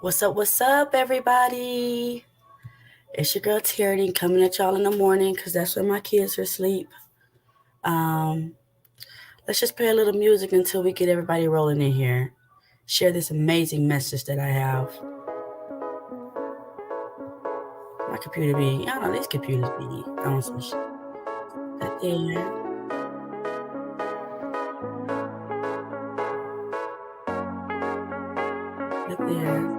What's up, everybody? It's your girl Tierney coming at y'all in the morning because that's when my kids are asleep. Um, let's just play a little music until we get everybody rolling in here. Share this amazing message that I have. My computer be, I don't know, these computers be on some shit. Right there. Right there.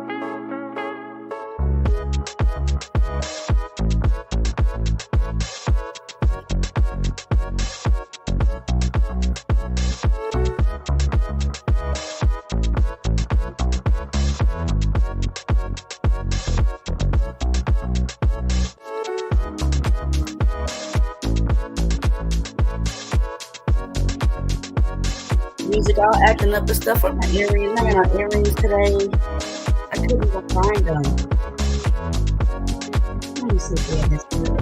Music all acting up and stuff on my earrings. I got my earrings today. I couldn't even find them. Let me see if they're this good.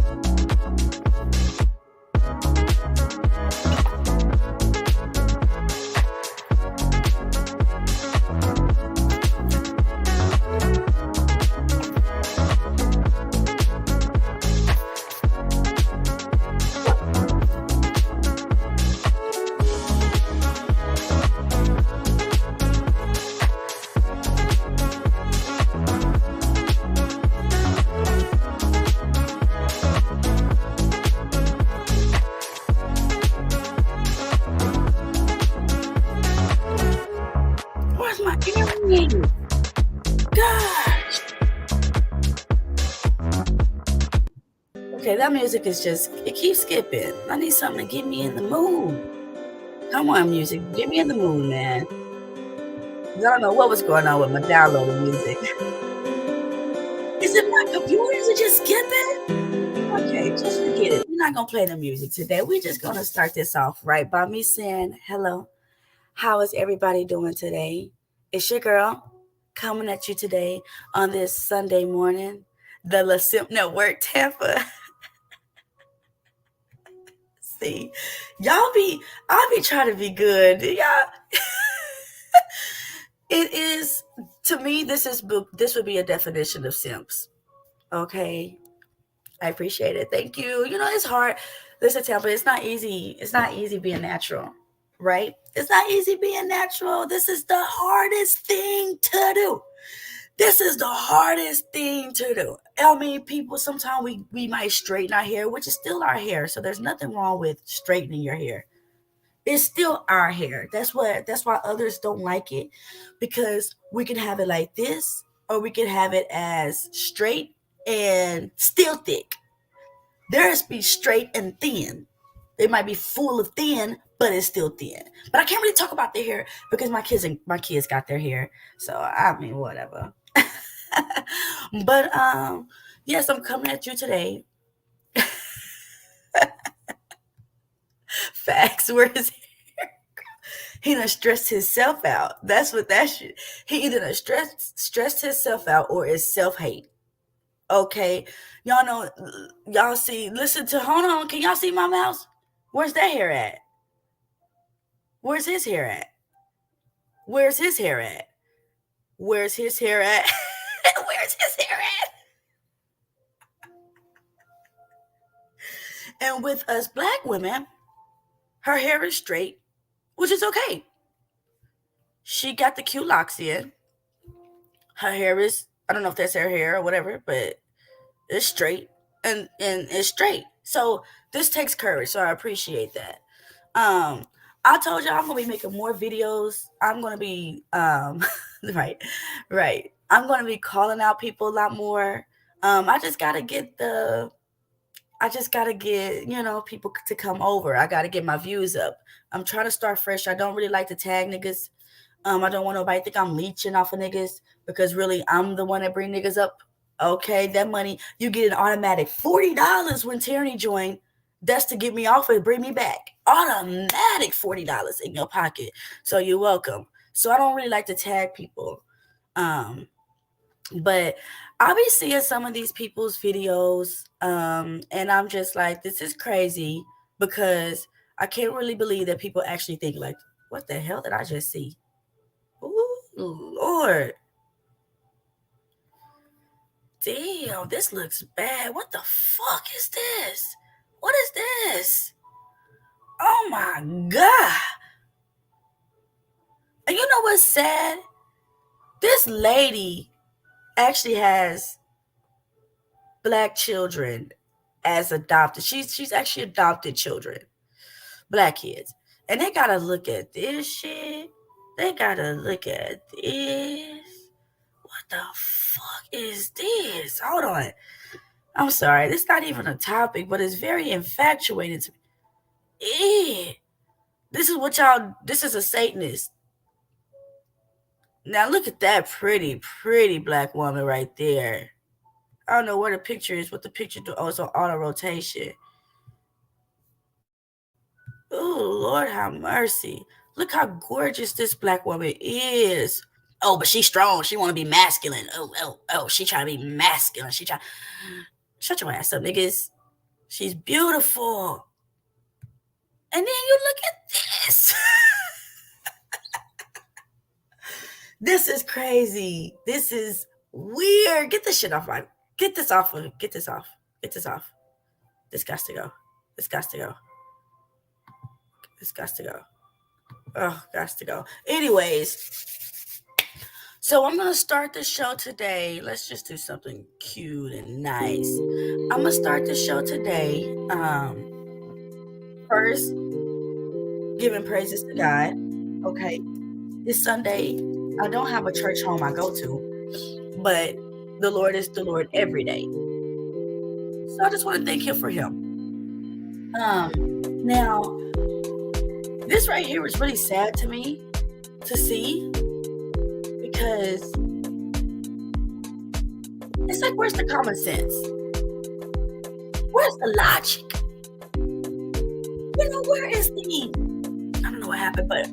Where's my earrings? Gosh. Okay, that music is just, it keeps skipping. I need something to get me in the mood. Come on, music. Get me in the mood, man. 'Cause I don't know what was going on with my downloading music. Is it my computer? Is it just skipping? Okay, just forget it. We're not going to play the music today. We're just going to start this off right by me saying hello. How is everybody doing today? It's your girl coming at you today on this Sunday morning. The La Simp Network Tampa. See, I'll be trying to be good. Y'all, it is, to me, this would be a definition of simps. Okay. I appreciate it. Thank you. You know, it's hard. Listen, Tampa, it's not easy. It's not easy being natural, right? It's not easy being natural. This is the hardest thing to do. This is the hardest thing to do. I mean, people, sometimes we might straighten our hair, which is still our hair. So there's nothing wrong with straightening your hair. It's still our hair. That's why others don't like it, because we can have it like this, or we can have it as straight and still thick. Theirs be straight and thin. They might be full of thin, but it's still thin. But I can't really talk about their hair because my kids got their hair. So I mean, whatever. But yes, I'm coming at you today. Facts. Where his hair? He done stressed himself out. That's what that shit. He either done stressed himself out or is self hate. Okay, y'all know, y'all see. Listen to. Hold on. Can y'all see my mouse? Where's that hair at? Where's his hair at? Where's his hair at? Where's his hair at? Where's his hair at? And with us black women, her hair is straight, which is okay. She got the cute locks in. Her hair is, I don't know if that's her hair or whatever, but it's straight and it's straight. So this takes courage. So I appreciate that. Um, I told you I'm gonna be making more videos. I'm gonna be right, right. I'm gonna be calling out people a lot more. I just gotta get people to come over. I gotta get my views up. I'm trying to start fresh. I don't really like to tag niggas. I don't want nobody to think I'm leeching off of niggas, because really I'm the one that bring niggas up. Okay, that money, you get an automatic $40 when Tierney joined. That's to get me off and bring me back. Automatic $40 in your pocket. So you're welcome. So I don't really like to tag people. Um, but I'll be seeing some of these people's videos, and I'm just like, this is crazy, because I can't really believe that people actually think like, what the hell did I just see? Ooh, Lord. damn, this looks bad. What the fuck is this? What is this? Oh my God. And you know what's sad? This lady actually has black children as adopted. She's actually adopted children, black kids. And they gotta look at this shit. They gotta look at this. What the fuck is this? Hold on. I'm sorry. This is not even a topic, but it's very infatuated to me. This is what y'all, this is a Satanist. Now look at that pretty, pretty black woman right there. I don't know where the picture is, what the picture do. Oh, it's on auto rotation. Oh, Lord have mercy. Look how gorgeous this black woman is. Oh, but she's strong. She want to be masculine. Oh, she trying to be masculine. She try. Shut your ass up, niggas. She's beautiful. And then you look at this. This is crazy. This is weird. Get this shit off my. Get this off. Get this off. Get this off. This got to go. This got to go. This got to go. Oh, got to go. Anyways, so I'm gonna start the show today. Let's just do something cute and nice. I'm gonna start the show today. First, giving praises to God. Okay, this Sunday I don't have a church home I go to, but the Lord is the Lord every day. So I just want to thank Him for Him. Now, this right here was really sad to me to see, because it's like, where's the common sense? Where's the logic? You know, where is the, I don't know what happened, but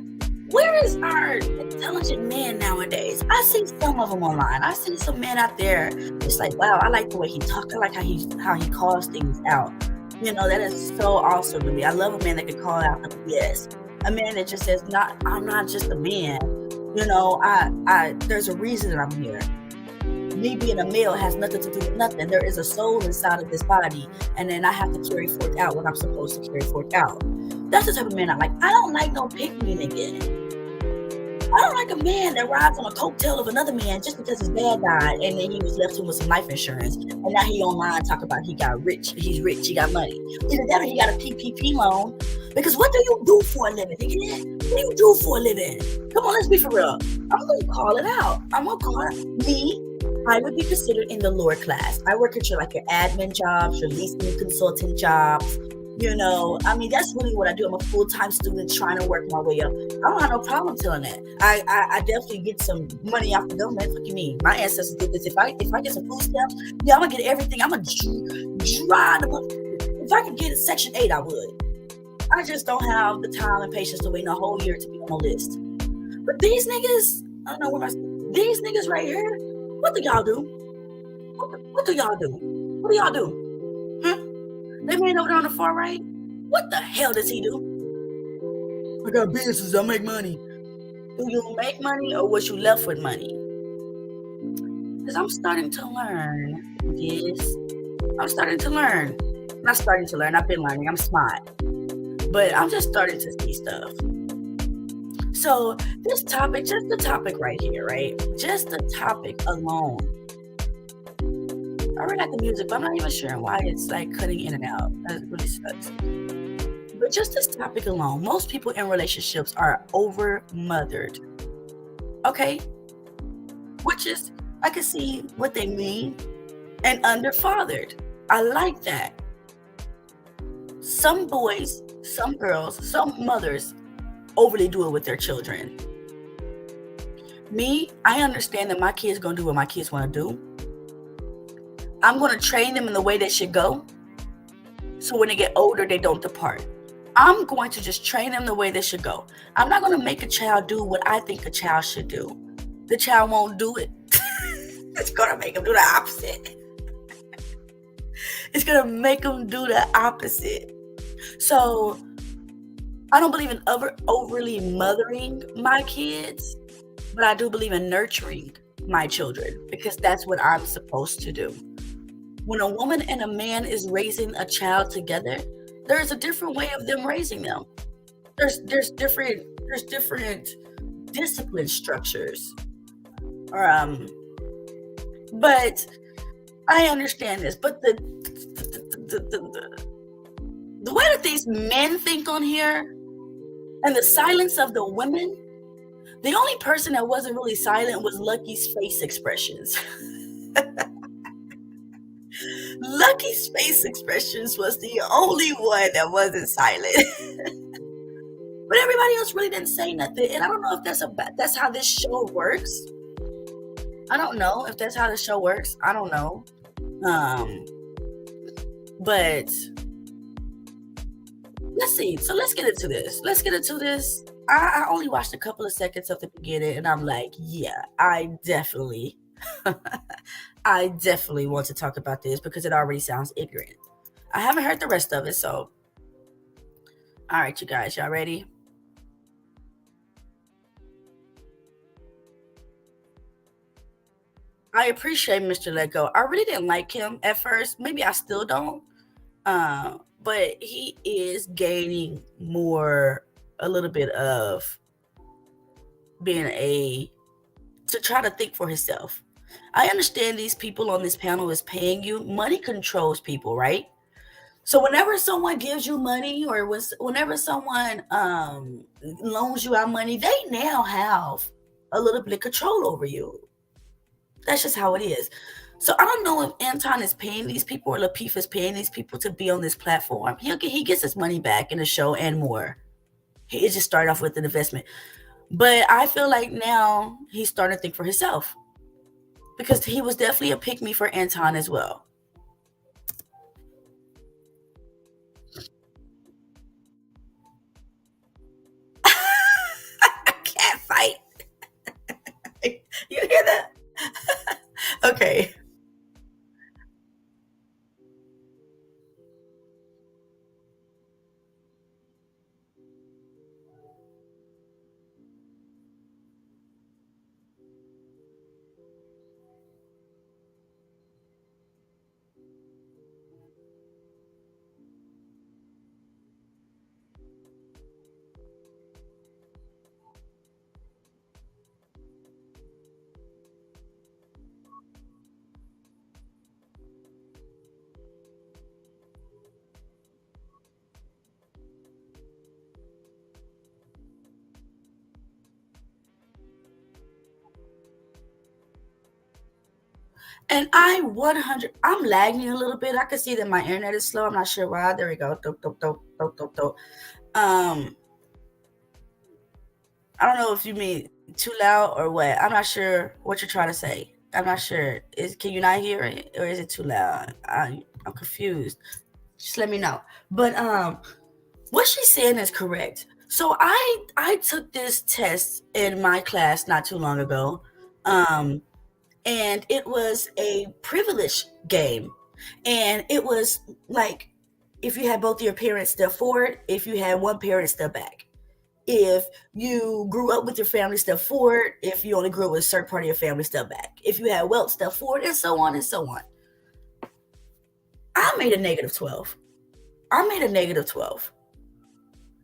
where is our intelligent men nowadays? I see some of them online. I see some men out there. It's like, wow, I like the way he talks. I like how he calls things out. You know, that is so awesome to me. I love a man that can call out the BS. A man that just says, I'm not just a man. You know, there's a reason that I'm here. Me being a male has nothing to do with nothing. There is a soul inside of this body, and then I have to carry forth out what I'm supposed to carry forth out. That's the type of man I like. I don't like no pick-me nigga. I don't like a man that rides on a coattail of another man just because his dad died and then he was left him with some life insurance, and now he online talk about he got rich, he's rich, he got money. Either that or he got a PPP loan. Because what do you do for a living, nigga? What do you do for a living? Come on, let's be for real. I'm going to call it out. I'm going to call it me. I would be considered in the lower class. I work at your admin jobs, your leasing consultant jobs. You know, I mean, that's really what I do. I'm a full-time student trying to work my way up. I don't have no problem telling that. I definitely get some money off the government. What do you mean? My ancestors did this. If I get some food stamps, yeah, I'm going to get everything. I'm going to drive them. If I could get a Section 8, I would. I just don't have the time and patience to wait a whole year to be on the list. But these niggas, I don't know what these niggas right here, what do y'all do? What do y'all do? What do y'all do? Huh? They man over there on the far right? What the hell does he do? I got businesses, I make money. Do you make money, or was you left with money? Because I'm starting to learn this. I'm starting to learn. Not starting to learn, I've been learning. I'm smart. But I'm just starting to see stuff. So this topic, just the topic right here, right? Just the topic alone. I already got the music, but I'm not even sure why it's like cutting in and out. That really sucks. But just this topic alone, most people in relationships are over-mothered. Okay? Which is, I can see what they mean, and under-fathered. I like that. Some boys, some girls, some mothers overly do it with their children. Me, I understand that my kids gonna do what my kids want to do. I'm gonna train them in the way they should go, so when they get older, they don't depart. I'm going to just train them the way they should go. I'm not gonna make a child do what I think a child should do. The child won't do it. It's gonna make them do the opposite. It's gonna make them do the opposite. So I don't believe in overly mothering my kids, but I do believe in nurturing. my children because that's what I'm supposed to do. When a woman and a man is raising a child together, there's a different way of them raising them. There's different discipline structures. Um, but I understand this. But the way that these men think on here and the silence of the women, the only person that wasn't really silent was Lucky's face expressions. Lucky's face expressions was the only one that wasn't silent. But everybody else really didn't say nothing. And I don't know if that's how this show works. I don't know if that's how the show works. I don't know. But let's see. So let's get into this. I only watched a couple of seconds of the beginning and I'm like, yeah, I definitely want to talk about this because it already sounds ignorant. I haven't heard the rest of it, so all right, you guys, y'all ready? I appreciate Mr. Lego. I really didn't like him at first. Maybe I still don't. But he is gaining a little bit of to try to think for himself. I understand these people on this panel is paying you. Money controls people, right? So whenever someone gives you money or whenever someone loans you out money, they now have a little bit of control over you. That's just how it is. So I don't know if Anton is paying these people or Lapeef is paying these people to be on this platform. He gets his money back in the show and more. He just started off with an investment. But I feel like now he's starting to think for himself. Because he was definitely a pick-me for Anton as well. I can't fight. You hear that? Okay. And I'm lagging a little bit. I can see that my internet is slow. I'm not sure why. There we go. I don't know if you mean too loud or what. I'm not sure what you're trying to say. I'm not sure. Can you not hear it or is it too loud? I'm confused. Just let me know. But what she's saying is correct. So I took this test in my class not too long ago. And it was a privilege game. And it was like if you had both your parents step forward, if you had one parent step back. If you grew up with your family, step forward. If you only grew up with a certain part of your family, step back. If you had wealth, step forward, and so on and so on. I made a negative 12.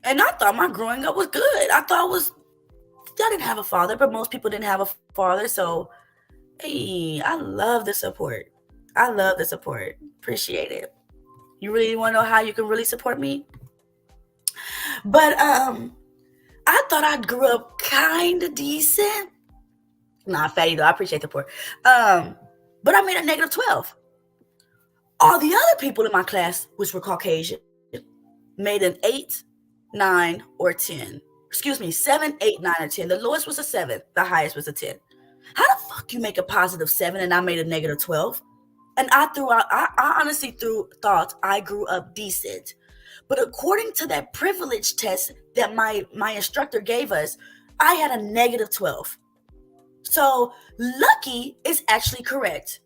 And I thought my growing up was good. I didn't have a father, but most people didn't have a father. So, hey, I love the support. Appreciate it. You really want to know how you can really support me? But I thought I grew up kind of decent. Nah, fatty though. I appreciate the support. But I made a negative 12. All the other people in my class, which were Caucasian, made an 8, 9, or 10. Excuse me, 7, 8, 9, or 10. The lowest was a 7. The highest was a 10. How the fuck you make a positive 7 and I made a negative 12? And I honestly thought I grew up decent. But according to that privilege test that my instructor gave us, I had a negative 12. So Lucky is actually correct.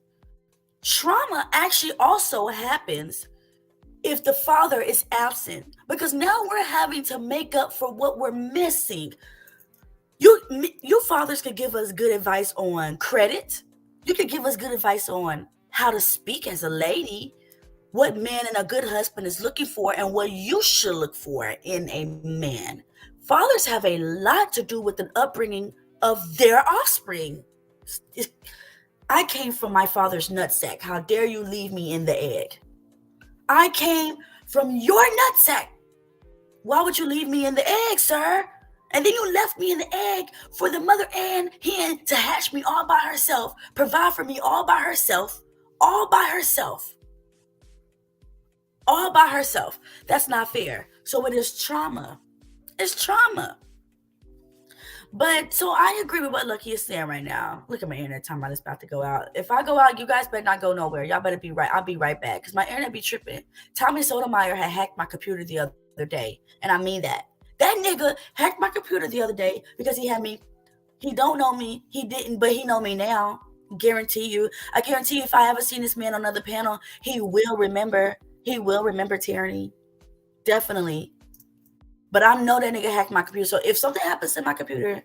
Trauma actually also happens if the father is absent, because now we're having to make up for what we're missing. You fathers could give us good advice on credit. You could give us good advice on how to speak as a lady, what man and a good husband is looking for, and what you should look for in a man. Fathers have a lot to do with an upbringing of their offspring. I came from my father's nutsack. How dare you leave me in the egg? I came from your nutsack. Why would you leave me in the egg, sir? And then you left me in the egg for the mother and hen to hatch me all by herself, provide for me all by herself, all by herself. All by herself. That's not fair. So it is trauma. It's trauma. But so I agree with what Lucky is saying right now. Look at my internet time it's about to go out. If I go out, you guys better not go nowhere. Y'all better be right. I'll be right back because my internet be tripping. Tommy Sotomayor had hacked my computer the other day. And I mean that. That nigga hacked my computer the other day because he had me. He don't know me. He didn't, but he know me now. Guarantee you. I guarantee you if I ever seen this man on another panel, he will remember. He will remember Tyranny. Definitely. But I know that nigga hacked my computer. So if something happens to my computer.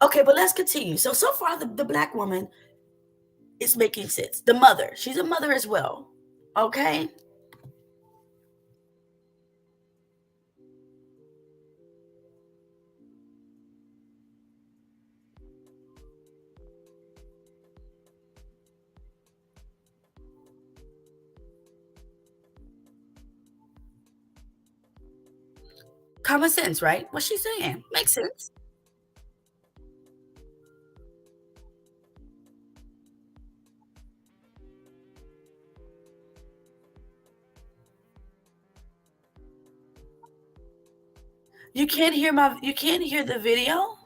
Okay, but let's continue. So far, the black woman is making sense. The mother. She's a mother as well. Okay? Common sense, right? What she's saying makes sense. You can't hear the video?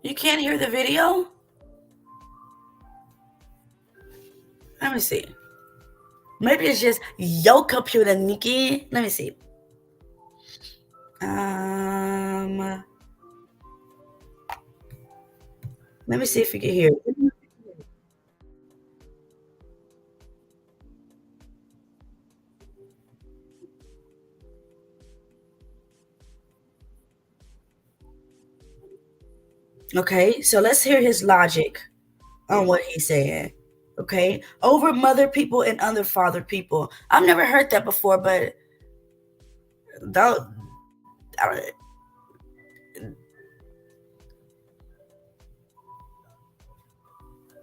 You can't hear the video? Let me see. Maybe it's just your computer, Nikki. Let me see. Let me see if you can hear it. Okay, so let's hear his logic on what he's saying. Okay, over mother people and under father people. I've never heard that before, but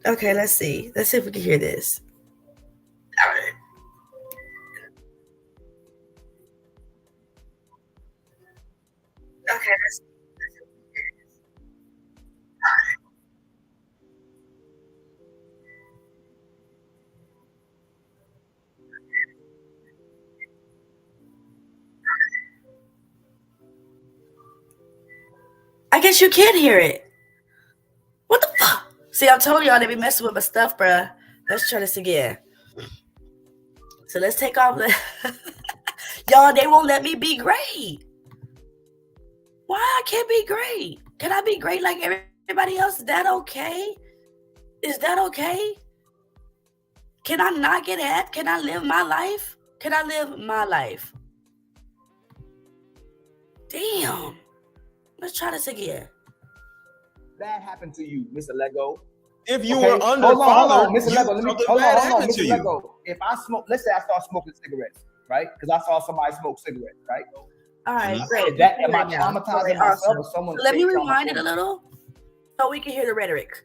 okay, let's see. Let's see if we can hear this. Okay, I guess you can hear it. What the fuck? See, I told y'all they be messing with my stuff, bruh. Let's try this again. So let's take off the y'all, they won't let me be great. Why I can't be great? Can I be great like everybody else? Is that okay? Is that okay? Can I not get at? Can I live my life? Can I live my life? Damn. Let's try this again. That happened to you, Mr. Lego. If you were under hold on, father, Mr. Lego. Let me something bad hold on, happened to Mr. you. Lego. If I smoke, let's say I start smoking cigarettes, right? Because I saw somebody smoke cigarettes, right? All right, Mhm. great. That am I Right now. traumatizing Great, myself awesome. or someone? So let me rewind it a little so we can hear the rhetoric.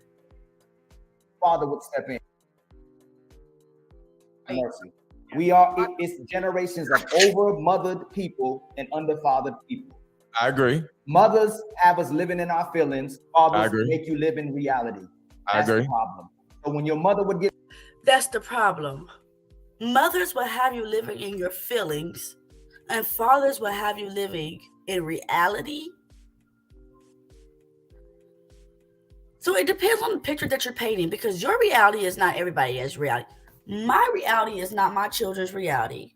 Father would step in. Mercy. It's generations of over-mothered people and under-fathered people. I agree. Mothers have us living in our feelings. Fathers agree. make you live in reality. I That's agree. the problem. So when your mother would get That's the problem. Mothers will have you living in your feelings, and fathers will have you living in reality. So it depends on the picture that you're painting, because your reality is not everybody else's reality. My reality is not my children's reality.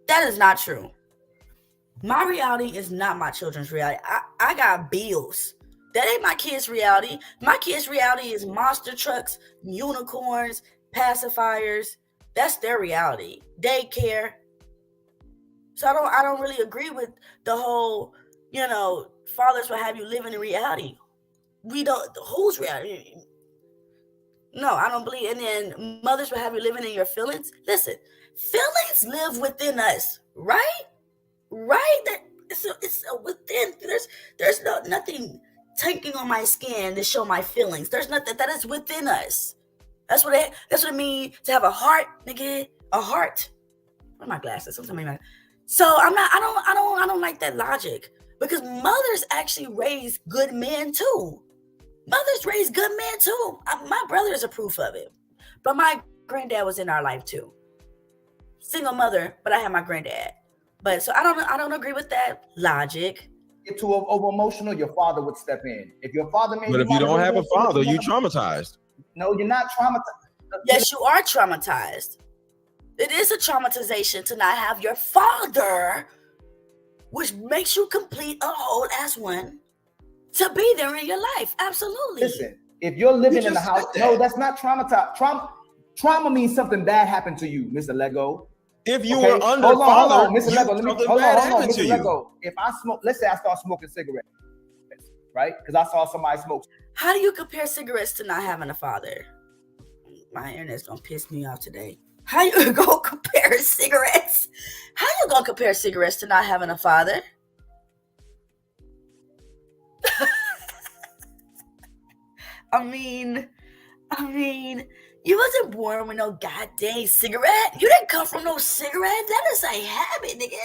That is not true. My reality is not my children's reality. I got bills. That ain't my kids' reality. My kids' reality is monster trucks, unicorns, pacifiers, That's their reality. Daycare. So I don't really agree with the whole, fathers will have you living in reality. We don't, whose reality? No, I don't believe. And then mothers will have you living in your feelings. Listen, feelings live within us, right? Right? It's within. There's nothing taking on my skin to show my feelings. There's nothing that is within us. That's what it means to have a heart, nigga. A heart. Where are my glasses? So I don't like that logic, because mothers actually raise good men too. Mothers raise good men too. My brother is a proof of it. But my granddad was in our life too. Single mother, but I had my granddad. But so I don't agree with that logic. Get too over emotional, your father would step in. If your father made But if you don't have a father, you traumatized. No, you're not traumatized. Yes, you are traumatized. It is a traumatization to not have your father, which makes you complete a whole ass one, to be there in your life. Absolutely. Listen, if you're living in the house, no, that's not traumatized. Trauma means something bad happened to you, Mr. Lego. If you Okay? were under hold father, on, Mr. Lego, something bad happened to Mr. you. Lego. If I smoke, let's say I start smoking cigarettes, right? Because I saw somebody smoke. How do you compare cigarettes to not having a father? My internet's gonna piss me off today. How you gonna compare cigarettes? How you gonna compare cigarettes to not having a father? I mean, you wasn't born with no goddamn cigarette. You didn't come from no cigarette. That is a habit, nigga.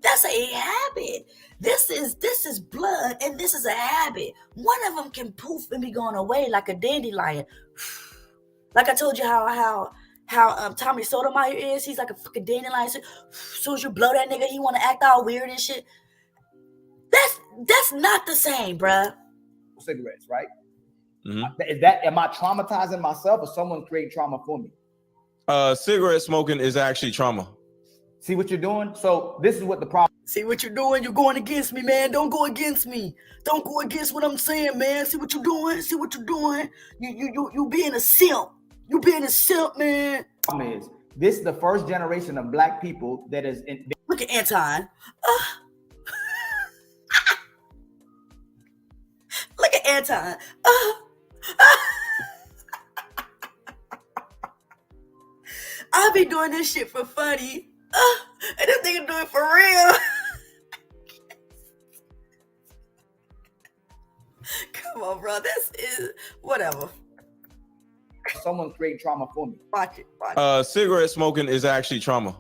That's a habit. This is blood, and this is a habit. One of them can poof and be going away like a dandelion. Like I told you how Tommy Sotomayor is. He's like a fucking dandelion. So, as soon as you blow that nigga, he want to act all weird and shit. That's not the same, bruh. Cigarettes, right? Mm-hmm. Am I traumatizing myself, or someone creating trauma for me? Cigarette smoking is actually trauma. See what you're doing? So this is what the problem. See what you're doing? You're going against me, man. Don't go against me. Don't go against what I'm saying, man. See what you're doing? See what you're doing? You being a simp. You being a simp, man. Problem is, this is the first generation of black people that is in. Look at Anton. Look at Anton. I'll be doing this shit for funny. And this nigga do it for real. Come on, bro. This is whatever. Someone creating trauma for me. Watch it. Cigarette smoking is actually trauma.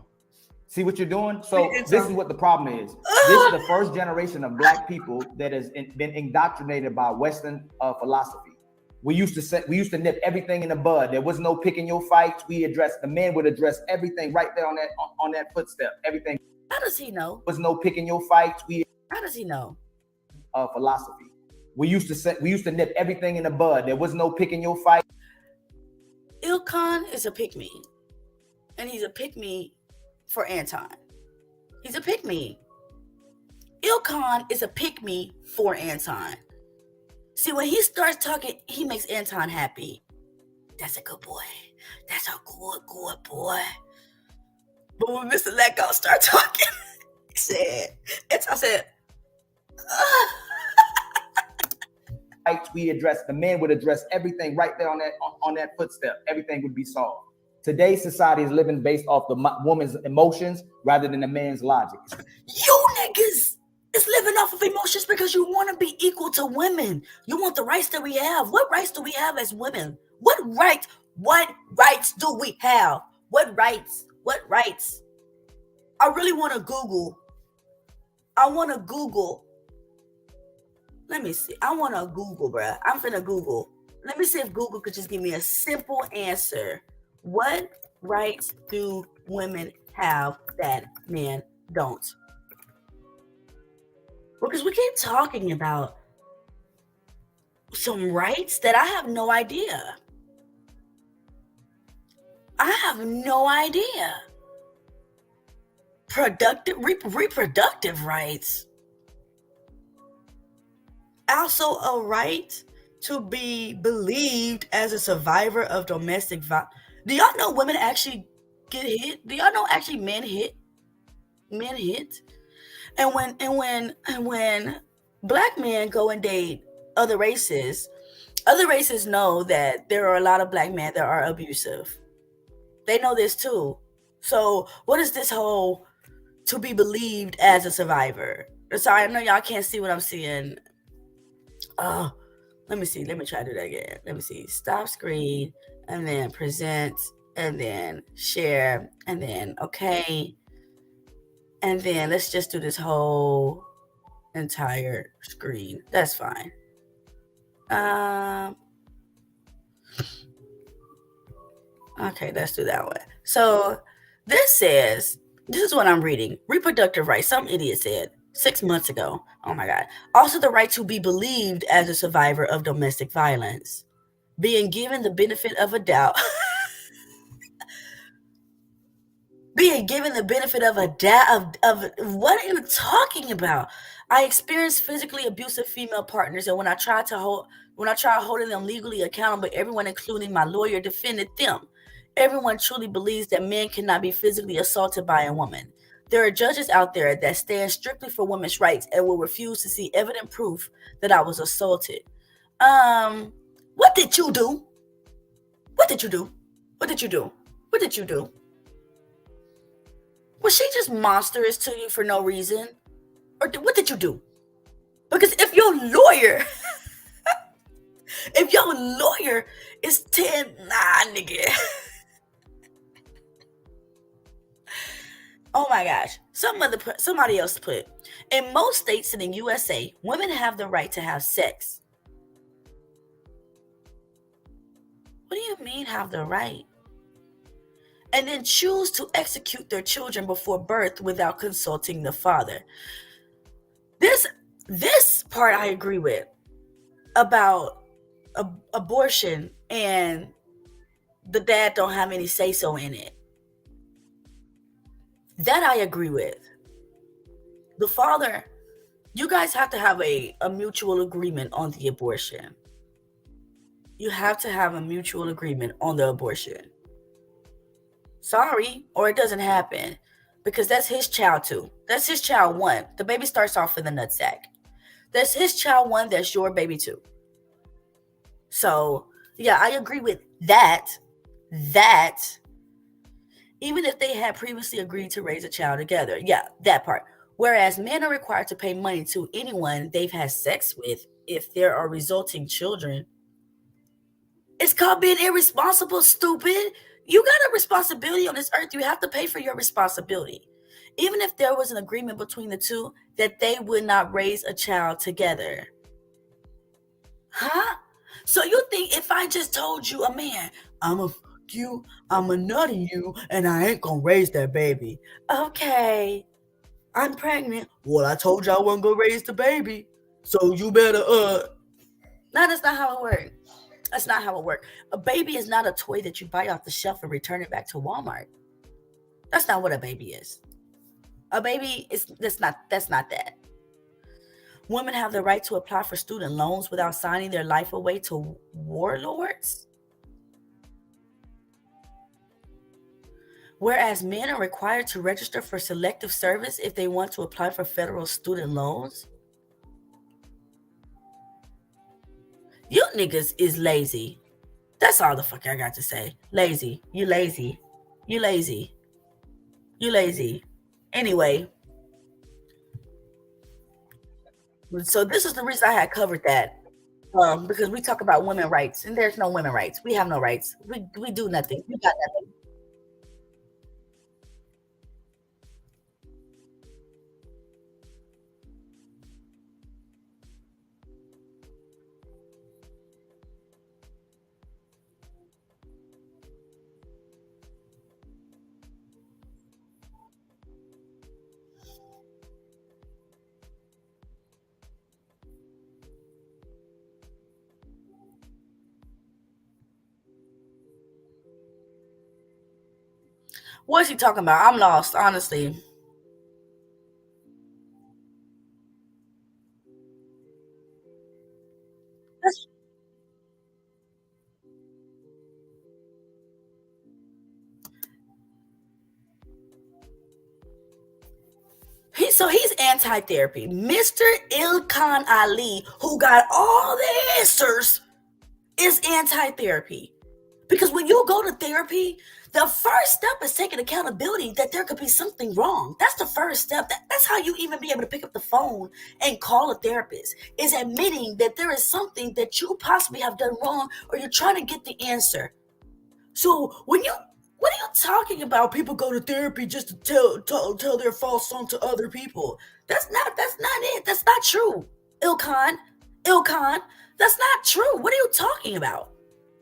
See what you're doing? So this is what the problem is. This is the first generation of black people that has been indoctrinated by Western philosophy. We used to nip everything in the bud. There was no picking your fights. The men would address everything right there on that footstep. Everything. How does he know? There was no picking your fights. How does he know? Philosophy. We used to nip everything in the bud. There was no picking your fight. Ilkan is a pick-me. And he's a pick-me for Anton. He's a pick-me. Ilkan is a pick-me for Anton. See, when he starts talking, he makes Anton happy. That's a good boy. That's a good boy. But when Mr. Lego start talking, Anton said, the men would address everything right there on that footstep. Everything would be solved. Today's society is living based off the woman's emotions rather than the man's logic. You niggas is living off of emotions because you want to be equal to women. You want the rights that we have. What rights do we have as women? What rights do we have? What rights? I really want to Google. Let me see. I want to Google, bruh. I'm finna Google. Let me see if Google could just give me a simple answer. What rights do women have that men don't? Because we keep talking about some rights that I have no idea. Reproductive rights. Also a right to be believed as a survivor of domestic violence. Do y'all know women actually get hit? Do y'all know actually men hit? Men hit. And when black men go and date other races know that there are a lot of black men that are abusive. They know this too. So what is this whole to be believed as a survivor? Sorry, I know y'all can't see what I'm seeing. Oh, let me see. Let me try to do that again. Let me see. Stop screen and then present and then share and then okay. And then let's just do this whole entire screen. That's fine. Okay, let's do that one. So this says, this is what I'm reading. Reproductive rights. Some idiot said 6 months ago. Oh my God. Also the right to be believed as a survivor of domestic violence. Being given the benefit of a doubt. Being given the benefit of a doubt of what are you talking about? I experienced physically abusive female partners, and when I tried holding them legally accountable, everyone, including my lawyer, defended them. Everyone truly believes that men cannot be physically assaulted by a woman. There are judges out there that stand strictly for women's rights and will refuse to see evident proof that I was assaulted. What did you do? What did you do? What did you do? What did you do? Was she just monstrous to you for no reason? Or what did you do? Because if your lawyer is 10, nah, nigga. Oh my gosh. Somebody else put, in most states in the USA, women have the right to have sex. What do you mean have the right? And then choose to execute their children before birth without consulting the father. This part I agree with about abortion and the dad don't have any say-so in it. That I agree with. The father, you guys have to have a mutual agreement on the abortion. You have to have a mutual agreement on the abortion. Sorry, or it doesn't happen. Because that's his child too. That's his child one. The baby starts off in the nutsack. That's his child one. That's your baby too. So, yeah, I agree with that. Even if they had previously agreed to raise a child together. Yeah, that part. Whereas men are required to pay money to anyone they've had sex with if there are resulting children. It's called being irresponsible, stupid. You got a responsibility on this earth. You have to pay for your responsibility. Even if there was an agreement between the two that they would not raise a child together. Huh? So you think if I just told you, a man, I'm a fuck you, I'm a nut in you, and I ain't gonna raise that baby. Okay. I'm pregnant. Well, I told you I wasn't gonna raise the baby. So you better No, that's not how it works. That's not how it works. A baby is not a toy that you buy off the shelf and return it back to Walmart. That's not what a baby is. A baby is that's not that. Women have the right to apply for student loans without signing their life away to warlords. Whereas men are required to register for selective service if they want to apply for federal student loans. You niggas is lazy. That's all the fuck I got to say. Lazy. You lazy. You lazy. You lazy. Anyway. So this is the reason I had covered that. Because we talk about women's rights, and there's no women's rights. We have no rights. We do nothing. We got nothing. What is he talking about? I'm lost, honestly. so he's anti-therapy. Mr. Ilkan Ali, who got all the answers, is anti-therapy. Because when you go to therapy, the first step is taking accountability that there could be something wrong. That's the first step. That's how you even be able to pick up the phone and call a therapist, is admitting that there is something that you possibly have done wrong, or you're trying to get the answer. So what are you talking about? People go to therapy just to tell their false song to other people. That's not it. That's not true. Ilkan, that's not true. What are you talking about?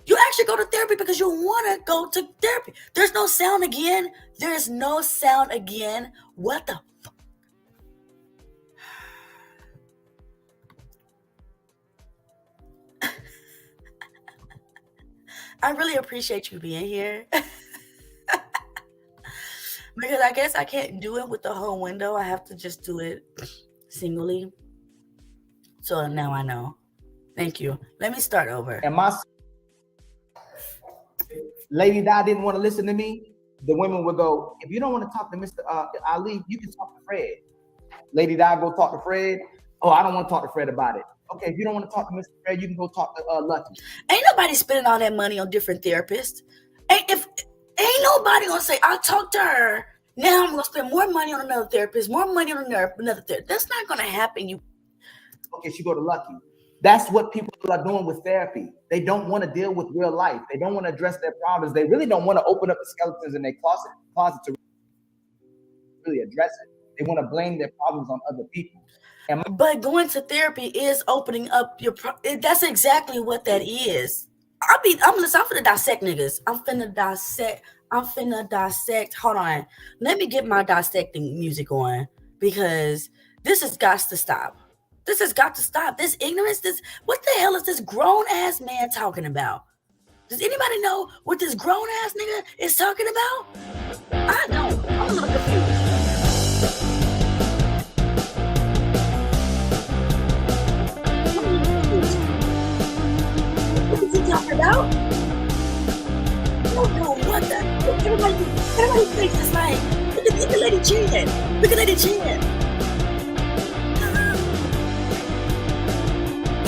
You actually go to therapy because you want to go to therapy. There's no sound again. There's no sound again. What the fuck? I really appreciate you being here. Because I guess I can't do it with the whole window. I have to just do it singly. So now I know. Thank you. Let me start over. And my Lady Di didn't want to listen to me. The women would go, if you don't want to talk to Mr. Ali, you can talk to Fred. Lady Di go talk to Fred. Oh, I don't want to talk to Fred about it. Okay, if you don't want to talk to Mr. Fred, you can go talk to Lucky. Ain't nobody spending all that money on different therapists. Ain't nobody gonna say, I'll talk to her. Now I'm gonna spend more money on another therapist, more money on another therapist. That's not gonna happen. Okay, she go to Lucky. That's what people are doing with therapy. They don't want to deal with real life. They don't want to address their problems. They really don't want to open up the skeletons in their closet to really address it. They want to blame their problems on other people. But going to therapy is opening up your. That's exactly what that is. I'm finna dissect niggas. I'm finna dissect. Hold on. Let me get my dissecting music on, because this has got to stop. This has got to stop. This ignorance, what the hell is this grown ass man talking about? Does anybody know what this grown ass nigga is talking about? I don't. I'm a little confused. What is he talking about? I don't know what the. Everybody thinks it's like, look at Lady Chan. Look at Lady Chan.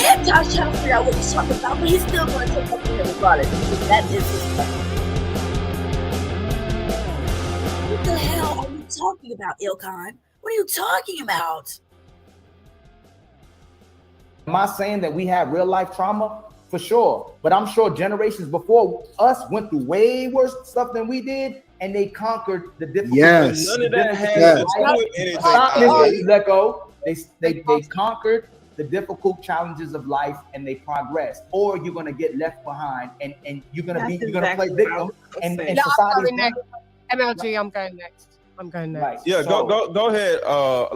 And Josh trying to figure out what he's talking about, but he's still going to take up with him regardless. That is his stuff. What the hell are you talking about, Ilkan? What are you talking about? Am I saying that we have real life trauma? For sure. But I'm sure generations before us went through way worse stuff than we did, and they conquered the difficulties. Yes. None of that has to do with anything. Let go. They conquered the difficult challenges of life, and they progress. Or you're gonna get left behind, and you're gonna play victim. And society. MLG, I'm going next. Right. Yeah, so, go ahead,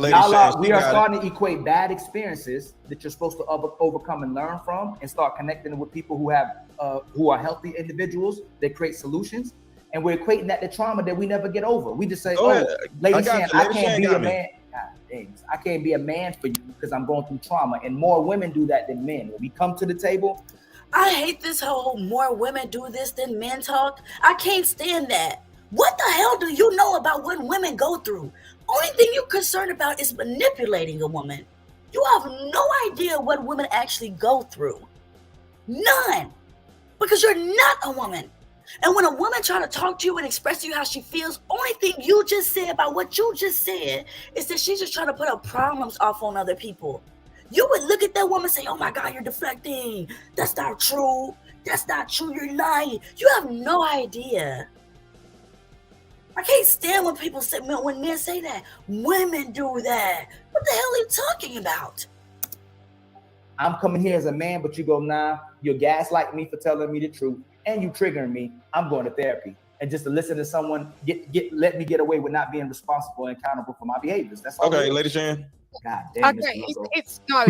Lady Nala, Shan. we are starting to equate bad experiences that you're supposed to overcome and learn from, and start connecting with people who are healthy individuals that create solutions. And we're equating that to trauma that we never get over. We just say, Lady Shan, I can't be a man. God dang, I can't be a man for you because I'm going through trauma. And more women do that than men. When we come to the table, I hate this whole more women do this than men talk. I can't stand that. What the hell do you know about what women go through? Only thing you're concerned about is manipulating a woman. You have no idea what women actually go through. None. Because you're not a woman. And when a woman tries to talk to you and express to you how she feels, only thing you just said about what you just said is that she's just trying to put her problems off on other people. You would look at that woman and say, oh my God, you're deflecting. That's not true. That's not true. You're lying. You have no idea. I can't stand when people say, when men say that. Women do that. What the hell are you talking about? I'm coming here as a man, but you go, nah, you're gaslighting me for telling me the truth, and you triggering me. I'm going to therapy. And just to listen to someone let me get away with not being responsible and accountable for my behaviors. That's all. Okay, Lady Shan. God damn. Okay, it's not.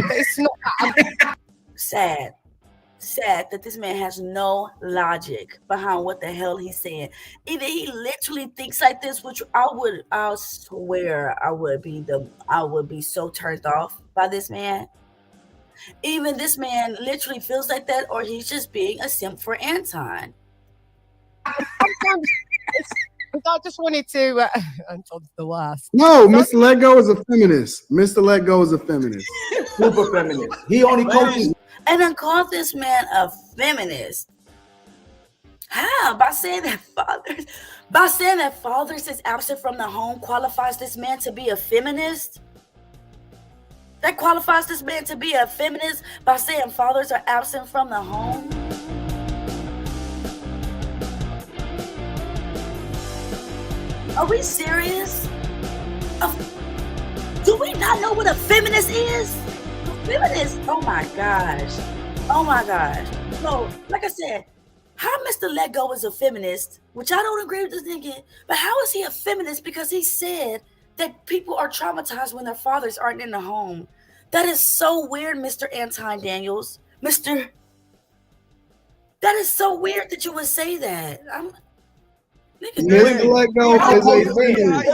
Sad that this man has no logic behind what the hell he's saying. Either he literally thinks like this, which I swear I would be so turned off by this man. Even this man literally feels like that, or he's just being a simp for Anton. I just wanted to. Anton's the worst. No, Mr. Lego is a feminist. Mr. Lego is a feminist. Super feminist. He only coaches. And then called this man a feminist. How? By saying that fathers is absent from the home qualifies this man to be a feminist? That qualifies this man to be a feminist by saying fathers are absent from the home? Are we serious? Do we not know what a feminist is? A feminist? Oh my gosh. Oh my gosh. So, like I said, how Mr. Lego is a feminist, which I don't agree with this nigga, but how is he a feminist? Because he said that people are traumatized when their fathers aren't in the home. That is so weird, Mr. Anton Daniels. That is so weird that you would say that. Mr. Lego is a feminist.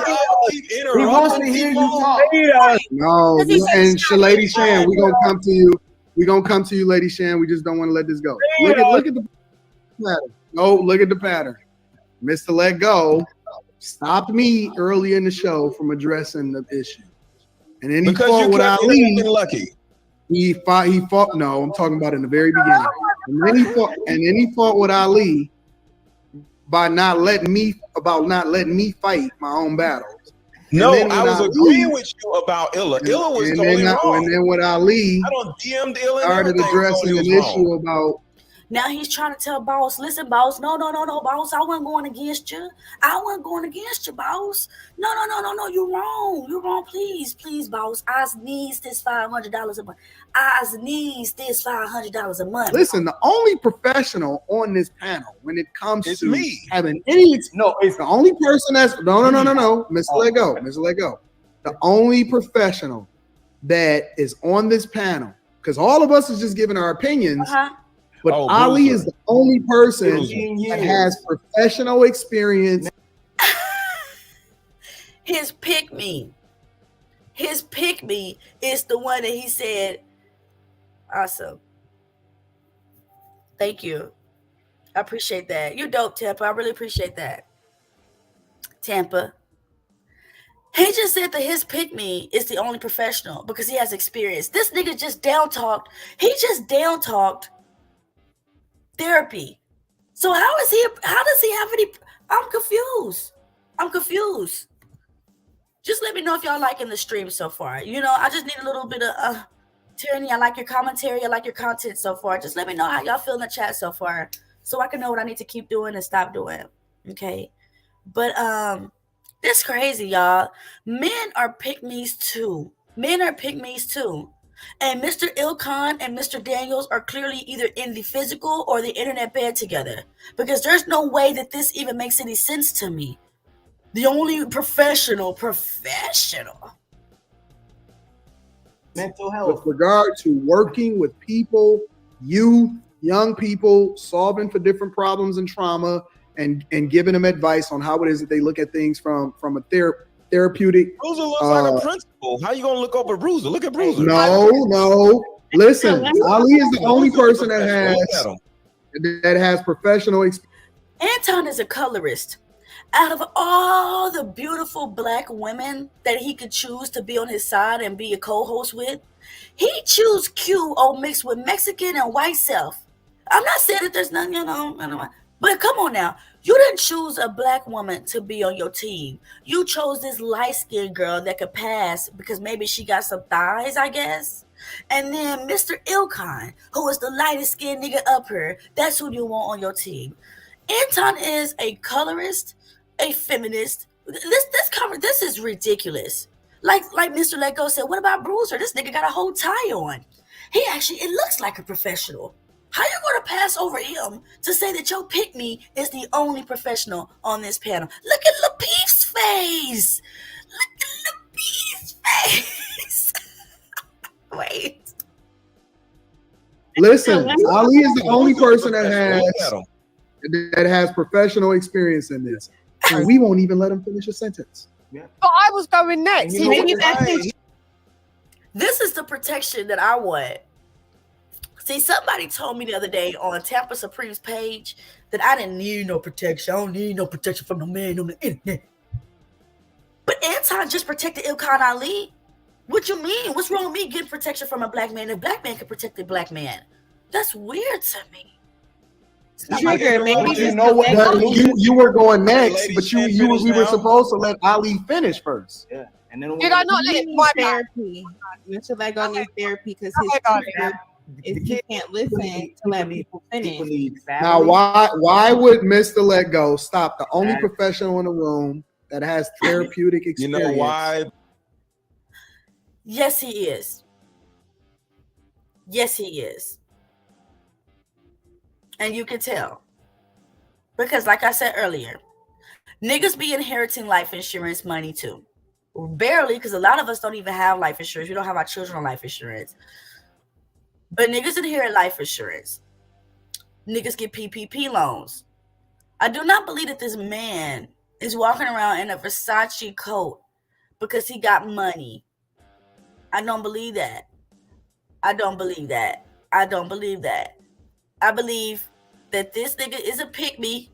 He wants to hear you talk. No, and Lady Shan, we're gonna come to you. We're gonna come to you, Lady Shan. We just don't want to let this go. Look at the pattern. No, look at the pattern. Mr. Lego stopped me early in the show from addressing the issue. And then he fought with Ali. Lucky. He fought. No, I'm talking about in the very beginning. And then he fought with Ali by not letting me fight my own battles. No, I was agreeing with you about Illa. Illa was totally wrong. And then with Ali, I don't DM'd Illa. Started addressing an issue about. Now he's trying to tell Boss, listen, Boss, no, Boss, I wasn't going against you. I wasn't going against you, Boss. No, you're wrong. You're wrong. Please, Boss. I needs this $500 a month. I needs this $500 a month. Listen, the only professional on this panel when it comes it's to me. Having any, No, it's the only person that's no, Mr. Lego. The only professional that is on this panel, because all of us is just giving our opinions. But Ali is the only person that has professional experience. His pick me is the one that he said, awesome. Thank you. I appreciate that. You're dope, Tampa. I really appreciate that. Tampa. He just said that his pick me is the only professional because he has experience. This nigga just down talked. He just down talked therapy. So how does he have any? I'm confused. Just let me know if y'all liking the stream so far. You know, I just need a little bit of tyranny. I like your commentary. I like your content so far. Just let me know how y'all feel in the chat so far so I can know what I need to keep doing and stop doing. Okay. But it's crazy, y'all. Men are pick-me's too. And Mr. Ilkan and Mr. Daniels are clearly either in the physical or the internet bed together. Because there's no way that this even makes any sense to me. The only professional. Mental health. With regard to working with people, young people, solving for different problems and trauma, and giving them advice on how it is that they look at things from a therapeutic. Bruiser looks like a principal. How you gonna look over Bruiser? Look at Bruiser. No. Listen, Ali is the only person that has professional experience. Anton is a colorist. Out of all the beautiful black women that he could choose to be on his side and be a co-host with, he choose Q mixed with Mexican and white self. I'm not saying that there's nothing, but come on now. You didn't choose a black woman to be on your team. You chose this light-skinned girl that could pass because maybe she got some thighs, I guess. And then Mr. Ilkan, who is the lightest-skinned nigga up here, that's who you want on your team. Anton is a colorist, a feminist. This is ridiculous. Like Mr. Lego said, what about Bruiser? This nigga got a whole tie on. It looks like a professional. How you going to pass over him to say that your pick-me is the only professional on this panel? Look at Lapeef's face. Wait. Listen, Ali is the only person that has professional experience in this. And we won't even let him finish a sentence. But I was going next. This is the protection that I want. See, somebody told me the other day on Tampa Supreme's page that I didn't need no protection. I don't need no protection from no man on the internet. But Anton just protected Ilkan Ali. What you mean? What's wrong with me getting protection from a black man? A black man can protect a black man. That's weird to me. Trigger, maybe you know what? You were going next, Lady, but she we were finished now. supposed to let Ali finish first. Yeah. And then Did I not let it? My bad. therapy. Mr. Lego needs therapy because his Okay, got it. trigger is he can't listen to let people finish. Now, why would Mr. Let Go stop the only professional in the room that has therapeutic You experience? know why? Yes, he is. Yes, he is. And you can tell. Because like I said earlier, niggas be inheriting life insurance money too. Barely, because a lot of us don't even have life insurance. We don't have our children on life insurance. But niggas inherit life insurance. Niggas get PPP loans. I do not believe that this man is walking around in a Versace coat because he got money. I don't believe that. I don't believe that. I don't believe that. I believe that this nigga is a pick-me.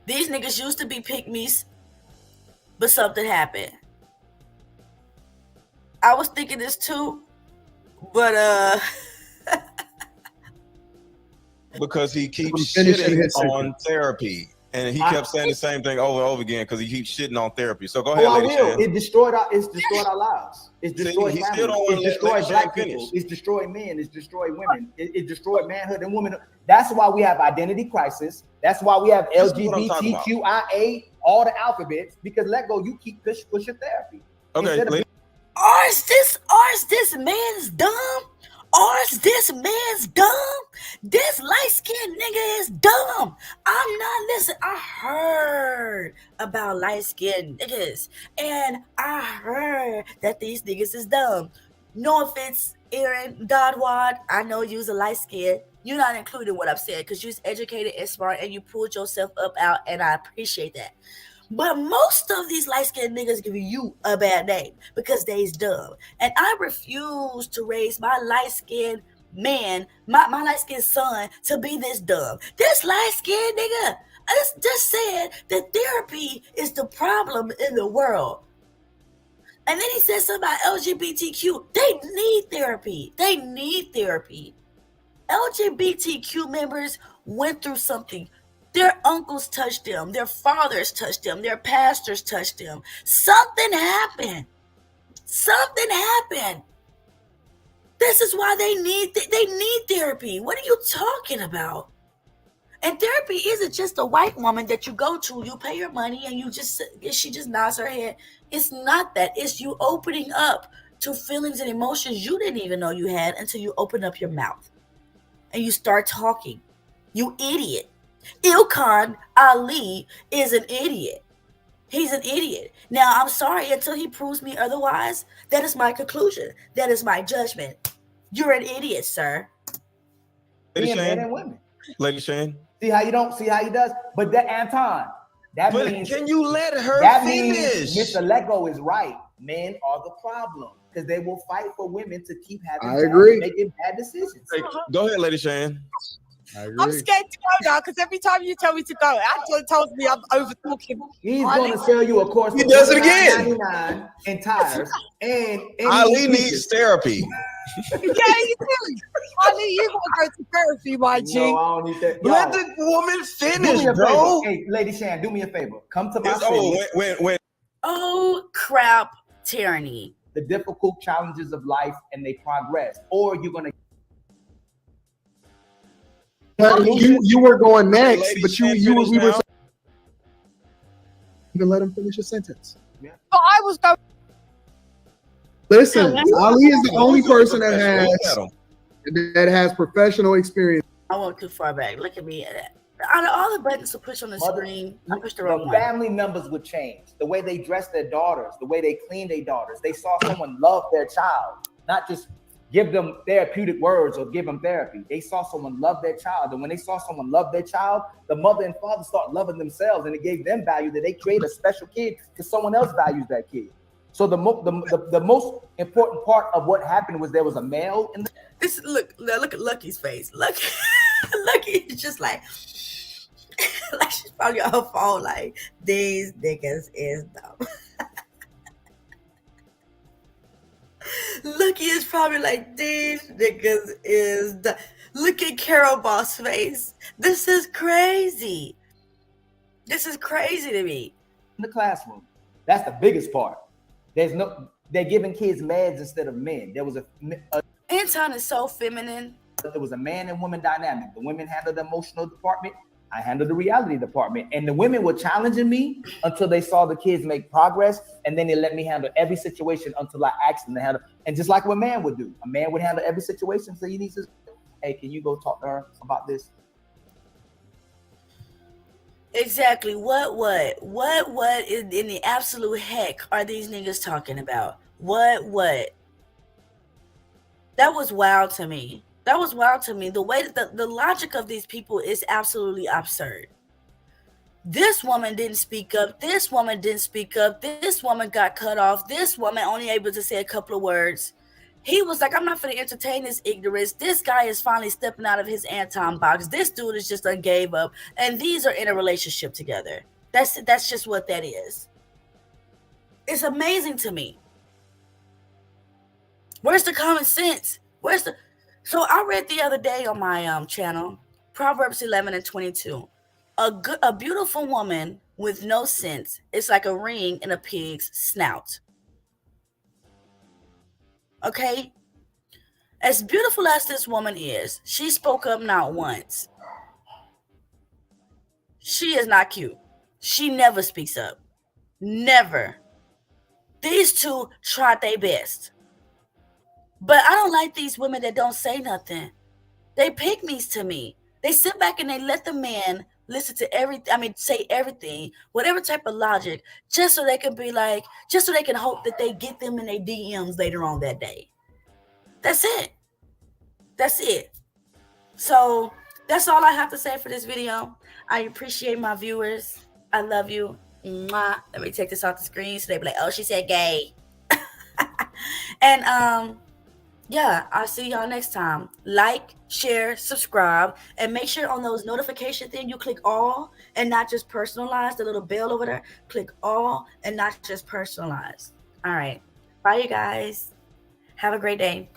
These niggas used to be pick-me's, but something happened. I was thinking this too, but Because he keeps finishing shitting his on therapy. And he kept saying the same thing over and over again because he keeps shitting on therapy. So go ahead, Oh, I Lady will. Shan. It's destroyed our lives. It's destroyed he still families. don't wanna It's let destroyed Lady Shan black finish. people. It's destroyed men. It's destroyed women. It destroyed manhood and women. That's why we have identity crisis. That's why we have This is what I'm talking about. LGBTQIA, all the alphabets. Because Let Go, you keep pushing therapy. Okay, Instead of Lady, or is this man's dumb? Or is this man's dumb? This light-skinned nigga is dumb. I'm not listening. I heard about light-skinned niggas. And I heard that these niggas is dumb. No offense, Aaron Godwad. I know you's a light-skinned. You're not included in what I've said because you're educated and smart and you pulled yourself up out, and I appreciate that. But most of these light-skinned niggas give you a bad name because they's dumb. And I refuse to raise my light-skinned man, my light-skinned son, to be this dumb. This light-skinned nigga just said that therapy is the problem in the world. And then he said something about LGBTQ. They need therapy. They need therapy. LGBTQ members went through something. Their uncles touched them. Their fathers touched them. Their pastors touched them. Something happened. Something happened. This is why they need therapy. What are you talking about? And therapy isn't just a white woman that you go to. You pay your money and she just nods her head. It's not that. It's you opening up to feelings and emotions you didn't even know you had until you open up your mouth and you start talking. You idiot. Ilkan Ali is an idiot. He's an idiot. Now, I'm sorry, until he proves me otherwise, that is my conclusion. That is my judgment. You're an idiot, sir. Lady Men Shan. and women. Lady Shan. See how you don't see how he does? But that Anton, that But means can you let her that finish? means Mr. Let Go is right. Men are the problem because they will fight for women to keep having I agree. making bad decisions. Go ahead, Lady Shan. I agree. I'm scared to go now because every time you tell me to go, Anton tells me I'm over talking. He's going to sell you a course. He for does it again. $49.99 in tires and Ali needs therapy. Yeah, you do. Ali, you gotta go to therapy, my G. No, I don't need that. Let Yo, the woman do finish, me a bro. favor. Hey, Lady Shan, do me a favor. Come to my It's city. when Oh, crap, tyranny. The difficult challenges of life and they progress, or you're gonna. You were going next, Lady but Shan we were. now. You can let him finish a sentence. But I was going. Listen, Ali is the only person that Look at him. has professional experience. I went too far back. Look at me. Out of all the buttons to push on the screen, I pushed the wrong The one. family members would change. The way they dress their daughters, the way they clean their daughters. They saw someone love their child, not just give them therapeutic words or give them therapy. They saw someone love their child. And when they saw someone love their child, the mother and father start loving themselves, and it gave them value that they create a special kid because someone else values that kid. So the most important part of what happened was there was a male in the This look at Lucky's face. Lucky is just like like she's probably on her phone like these niggas is dumb. Lucky is probably like these niggas is dumb. Look at Carol Boss face. This is crazy. This is crazy to me. In the classroom. That's the biggest part. They're giving kids meds instead of men. There was Anton is so feminine. There was a man and woman dynamic. The women handled the emotional department. I handled the reality department. And the women were challenging me until they saw the kids make progress. And then they let me handle every situation until I asked them to handle. And just like what a man would do, a man would handle every situation. So you need to, hey, can you go talk to her about this? Exactly. What in the absolute heck are these niggas talking about? What? That was wild to me. That was wild to me. The way that the logic of these people is absolutely absurd. This woman didn't speak up. This woman didn't speak up. This woman got cut off. This woman only able to say a couple of words. He was like, I'm not going to entertain this ignorance. This guy is finally stepping out of his Anton box. This dude is just gave up. And these are in a relationship together. That's just what that is. It's amazing to me. Where's the common sense? So I read the other day on my channel, Proverbs 11:22. A beautiful woman with no sense is like a ring in a pig's snout. Okay? As beautiful as this woman is, she spoke up not once. She is not cute. She never speaks up. Never. These two tried their best. But I don't like these women that don't say nothing. They pygmies to me. They sit back and they let the man listen to say everything, whatever type of logic, just so they can be like, just so they can hope that they get them in their DMs later on that day. That's it. That's it. So that's all I have to say for this video. I appreciate my viewers. I love you. Mwah. Let me take this off the screen so they be like, oh, she said gay. And yeah, I'll see y'all next time. Like, share, subscribe, and make sure on those notification thing you click all and not just personalized, the little bell over there. Click all and not just personalized. All right. Bye, you guys. Have a great day.